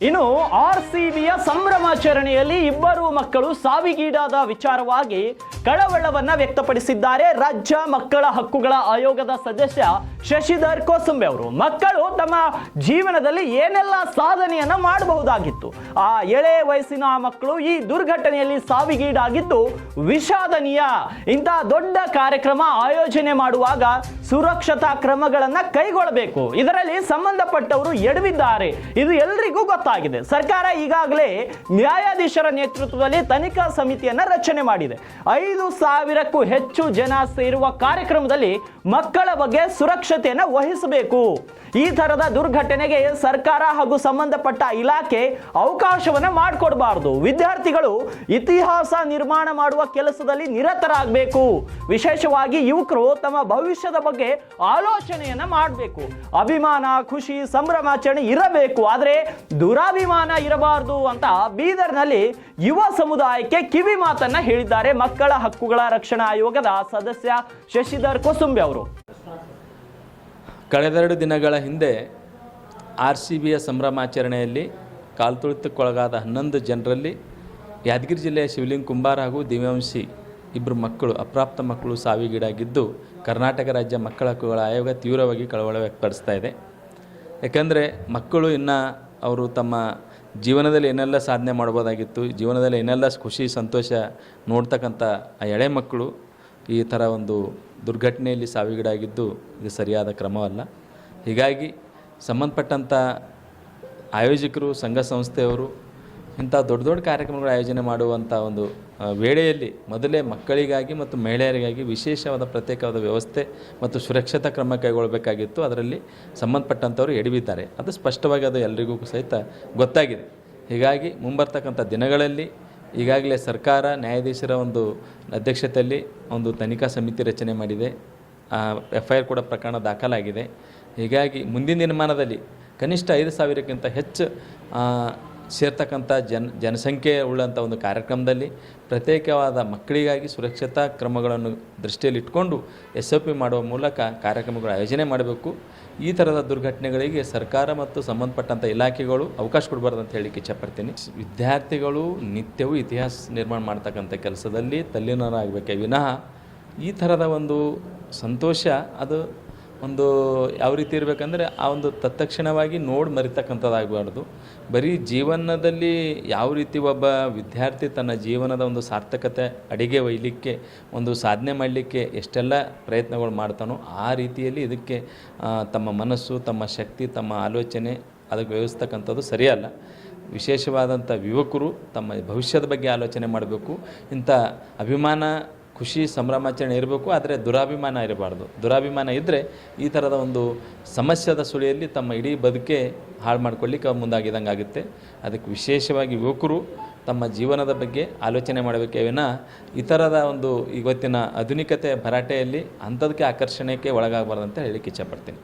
ಇನ್ನು ಆರ್ಸಿಬಿಯ ಸಂಭ್ರಮಾಚರಣೆಯಲ್ಲಿ ಇಬ್ಬರು ಮಕ್ಕಳು ಸಾವಿಗೀಡಾದ ವಿಚಾರವಾಗಿ ಕಳವಳವನ್ನ ವ್ಯಕ್ತಪಡಿಸಿದ್ದಾರೆ ರಾಜ್ಯ ಮಕ್ಕಳ ಹಕ್ಕುಗಳ ಆಯೋಗದ ಸದಸ್ಯ ಶಶಿಧರ್ ಕೋಸುಂಬೆ ಅವರು. ಮಕ್ಕಳು ತಮ್ಮ ಜೀವನದಲ್ಲಿ ಏನೆಲ್ಲ ಸಾಧನೆಯನ್ನ ಮಾಡಬಹುದಾಗಿತ್ತು, ಆ ಎಳೆ ವಯಸ್ಸಿನ ಮಕ್ಕಳು ಈ ದುರ್ಘಟನೆಯಲ್ಲಿ ಸಾವಿಗೀಡಾಗಿದ್ದು ವಿಷಾದನೀಯ. ಇಂತಹ ದೊಡ್ಡ ಕಾರ್ಯಕ್ರಮ ಆಯೋಜನೆ ಮಾಡುವಾಗ ಸುರಕ್ಷತಾ ಕ್ರಮಗಳನ್ನ ಕೈಗೊಳ್ಳಬೇಕು. ಇದರಲ್ಲಿ ಸಂಬಂಧಪಟ್ಟವರು ಎಡವಿದ್ದಾರೆ, ಇದು ಎಲ್ಲರಿಗೂ ಗೊತ್ತಾಗಿದೆ. ಸರ್ಕಾರ ಈಗಾಗಲೇ ನ್ಯಾಯಾಧೀಶರ ನೇತೃತ್ವದಲ್ಲಿ ತನಿಖಾ ಸಮಿತಿಯನ್ನ ರಚನೆ ಮಾಡಿದೆ. 5,000ಕ್ಕೂ ಹೆಚ್ಚು ಜನ ಸೇರುವ ಕಾರ್ಯಕ್ರಮದಲ್ಲಿ ಮಕ್ಕಳ ಬಗ್ಗೆ ಸುರಕ್ಷತೆಯನ್ನು ವಹಿಸಬೇಕು. ಈ ತರದ ದುರ್ಘಟನೆಗೆ ಸರ್ಕಾರ ಹಾಗೂ ಸಂಬಂಧಪಟ್ಟ ಇಲಾಖೆ ಅವಕಾಶವನ್ನ ಮಾಡಿಕೊಡಬಾರದು. ವಿದ್ಯಾರ್ಥಿಗಳು ಇತಿಹಾಸ ನಿರ್ಮಾಣ ಮಾಡುವ ಕೆಲಸದಲ್ಲಿ ನಿರತರಾಗಬೇಕು. ವಿಶೇಷವಾಗಿ ಯುವಕರು ತಮ್ಮ ಭವಿಷ್ಯದ ಬಗ್ಗೆ ಆಲೋಚನೆಯನ್ನ ಮಾಡಬೇಕು. ಅಭಿಮಾನ, ಖುಷಿ, ಸಂಭ್ರಮಾಚರಣೆ ಇರಬೇಕು, ಆದರೆ ದುರಾಭಿಮಾನ ಇರಬಾರದು ಅಂತ ಬೀದರ್ನಲ್ಲಿ ಯುವ ಸಮುದಾಯಕ್ಕೆ ಕಿವಿ ಮಾತನ್ನ ಹೇಳಿದ್ದಾರೆ ಮಕ್ಕಳ ಹಕ್ಕುಗಳ ರಕ್ಷಣಾ ಆಯೋಗದ ಸದಸ್ಯ ಶಶಿಧರ್ ಕೋಸುಂಬೆ ಅವರು. ಕಳೆದೆರಡು ದಿನಗಳ ಹಿಂದೆ RCBಯ ಸಂಭ್ರಮಾಚರಣೆಯಲ್ಲಿ ಕಾಲ್ತುಳಿತಕ್ಕೊಳಗಾದ 11 ಜನರಲ್ಲಿ ಯಾದಗಿರಿ ಜಿಲ್ಲೆಯ ಶಿವಲಿಂಗ ಕುಂಬಾರ ಹಾಗೂ ದಿವ್ಯಾಂಶಿ ಇಬ್ಬರು ಮಕ್ಕಳು, ಅಪ್ರಾಪ್ತ ಮಕ್ಕಳು ಸಾವಿಗೀಡಾಗಿದ್ದು ಕರ್ನಾಟಕ ರಾಜ್ಯ ಮಕ್ಕಳ ಹಕ್ಕುಗಳ ಆಯೋಗ ತೀವ್ರವಾಗಿ ಕಳವಳ ವ್ಯಕ್ತಪಡಿಸ್ತಾ ಇದೆ. ಯಾಕಂದರೆ ಮಕ್ಕಳು ಇನ್ನು ಅವರು ತಮ್ಮ ಜೀವನದಲ್ಲಿ ಏನೆಲ್ಲ ಸಾಧನೆ ಮಾಡ್ಬೋದಾಗಿತ್ತು, ಜೀವನದಲ್ಲಿ ಏನೆಲ್ಲ ಖುಷಿ ಸಂತೋಷ ನೋಡ್ತಕ್ಕಂಥ ಆ ಎಳೆ ಮಕ್ಕಳು ಈ ಥರ ಒಂದು ದುರ್ಘಟನೆಯಲ್ಲಿ ಸಾವಿಗೀಡಾಗಿದ್ದು ಇದು ಸರಿಯಾದ ಕ್ರಮವಲ್ಲ. ಹೀಗಾಗಿ ಸಂಬಂಧಪಟ್ಟಂಥ ಆಯೋಜಕರು, ಸಂಘ ಸಂಸ್ಥೆಯವರು ಇಂಥ ದೊಡ್ಡ ದೊಡ್ಡ ಕಾರ್ಯಕ್ರಮಗಳ ಆಯೋಜನೆ ಮಾಡುವಂಥ ಒಂದು ವೇಳೆಯಲ್ಲಿ ಮೊದಲೇ ಮಕ್ಕಳಿಗಾಗಿ ಮತ್ತು ಮಹಿಳೆಯರಿಗಾಗಿ ವಿಶೇಷವಾದ ಪ್ರತ್ಯೇಕವಾದ ವ್ಯವಸ್ಥೆ ಮತ್ತು ಸುರಕ್ಷತಾ ಕ್ರಮ ಕೈಗೊಳ್ಳಬೇಕಾಗಿತ್ತು. ಅದರಲ್ಲಿ ಸಂಬಂಧಪಟ್ಟಂಥವರು ಎಡವಿದ್ದಾರೆ. ಅದು ಸ್ಪಷ್ಟವಾಗಿ ಅದು ಎಲ್ರಿಗೂ ಸಹಿತ ಗೊತ್ತಾಗಿದೆ. ಹೀಗಾಗಿ ಮುಂಬರ್ತಕ್ಕಂಥ ದಿನಗಳಲ್ಲಿ ಈಗಾಗಲೇ ಸರ್ಕಾರ ನ್ಯಾಯಾಧೀಶರ ಒಂದು ಅಧ್ಯಕ್ಷತೆಯಲ್ಲಿ ಒಂದು ತನಿಖಾ ಸಮಿತಿ ರಚನೆ ಮಾಡಿದೆ. FIR ಕೂಡ ಪ್ರಕರಣ ದಾಖಲಾಗಿದೆ. ಹೀಗಾಗಿ ಮುಂದಿನ ದಿನಮಾನದಲ್ಲಿ ಕನಿಷ್ಠ 5,000ಕ್ಕಿಂತ ಹೆಚ್ಚು ಸೇರ್ತಕ್ಕಂಥ ಜನಸಂಖ್ಯೆ ಉಳ್ಳಂಥ ಒಂದು ಕಾರ್ಯಕ್ರಮದಲ್ಲಿ ಪ್ರತ್ಯೇಕವಾದ ಮಕ್ಕಳಿಗಾಗಿ ಸುರಕ್ಷತಾ ಕ್ರಮಗಳನ್ನು ದೃಷ್ಟಿಯಲ್ಲಿ ಇಟ್ಕೊಂಡು SOP ಮಾಡುವ ಮೂಲಕ ಕಾರ್ಯಕ್ರಮಗಳ ಆಯೋಜನೆ ಮಾಡಬೇಕು. ಈ ಥರದ ದುರ್ಘಟನೆಗಳಿಗೆ ಸರ್ಕಾರ ಮತ್ತು ಸಂಬಂಧಪಟ್ಟಂಥ ಇಲಾಖೆಗಳು ಅವಕಾಶ ಕೊಡಬಾರ್ದು ಅಂತ ಹೇಳಲಿಕ್ಕೆ ಇಚ್ಛಪಡ್ತೀನಿ. ವಿದ್ಯಾರ್ಥಿಗಳು ನಿತ್ಯವೂ ಇತಿಹಾಸ ನಿರ್ಮಾಣ ಮಾಡ್ತಕ್ಕಂಥ ಕೆಲಸದಲ್ಲಿ ತಲ್ಲೀನರಾಗಬೇಕೇ ವಿನಃ ಈ ಥರದ ಒಂದು ಸಂತೋಷ ಅದು ಒಂದು ಯಾವ ರೀತಿ ಇರಬೇಕಂದ್ರೆ ಆ ಒಂದು ತತ್ಕ್ಷಣವಾಗಿ ನೋಡಿ ಮರಿತಕ್ಕಂಥದ್ದಾಗಬಾರ್ದು. ಬರೀ ಜೀವನದಲ್ಲಿ ಯಾವ ರೀತಿ ಒಬ್ಬ ವಿದ್ಯಾರ್ಥಿ ತನ್ನ ಜೀವನದ ಒಂದು ಸಾರ್ಥಕತೆ ಅಡಿಗೆ ಒಯ್ಯಲಿಕ್ಕೆ, ಒಂದು ಸಾಧನೆ ಮಾಡಲಿಕ್ಕೆ ಎಷ್ಟೆಲ್ಲ ಪ್ರಯತ್ನಗಳು ಮಾಡ್ತಾನೋ ಆ ರೀತಿಯಲ್ಲಿ ಇದಕ್ಕೆ ತಮ್ಮ ಮನಸ್ಸು, ತಮ್ಮ ಶಕ್ತಿ, ತಮ್ಮ ಆಲೋಚನೆ ಅದಕ್ಕೆ ವ್ಯವಹರಿಸ್ತಕ್ಕಂಥದ್ದು ಸರಿಯಲ್ಲ. ವಿಶೇಷವಾದಂಥ ಯುವಕರು ತಮ್ಮ ಭವಿಷ್ಯದ ಬಗ್ಗೆ ಆಲೋಚನೆ ಮಾಡಬೇಕು. ಇಂಥ ಅಭಿಮಾನ, ಖುಷಿ, ಸಂಭ್ರಮಾಚರಣೆ ಇರಬೇಕು, ಆದರೆ ದುರಾಭಿಮಾನ ಇರಬಾರ್ದು. ದುರಾಭಿಮಾನ ಇದ್ದರೆ ಈ ಥರದ ಒಂದು ಸಮಸ್ಯೆದ ಸುಳಿಯಲ್ಲಿ ತಮ್ಮ ಇಡೀ ಬದುಕೆ ಹಾಳು ಮಾಡ್ಕೊಳ್ಳಿಕ್ಕೆ ಮುಂದಾಗಿದ್ದಂಗೆ ಆಗುತ್ತೆ. ಅದಕ್ಕೆ ವಿಶೇಷವಾಗಿ ಯುವಕರು ತಮ್ಮ ಜೀವನದ ಬಗ್ಗೆ ಆಲೋಚನೆ ಮಾಡಬೇಕೇ ವಿನಃ ಈ ಥರದ ಒಂದು ಇವತ್ತಿನ ಆಧುನಿಕತೆ ಭರಾಟೆಯಲ್ಲಿ ಅಂಥದಕ್ಕೆ ಆಕರ್ಷಣೆಗೆ ಒಳಗಾಗಬಾರ್ದು ಅಂತ ಹೇಳಲಿಕ್ಕೆ ಇಚ್ಛಪಡ್ತೀನಿ.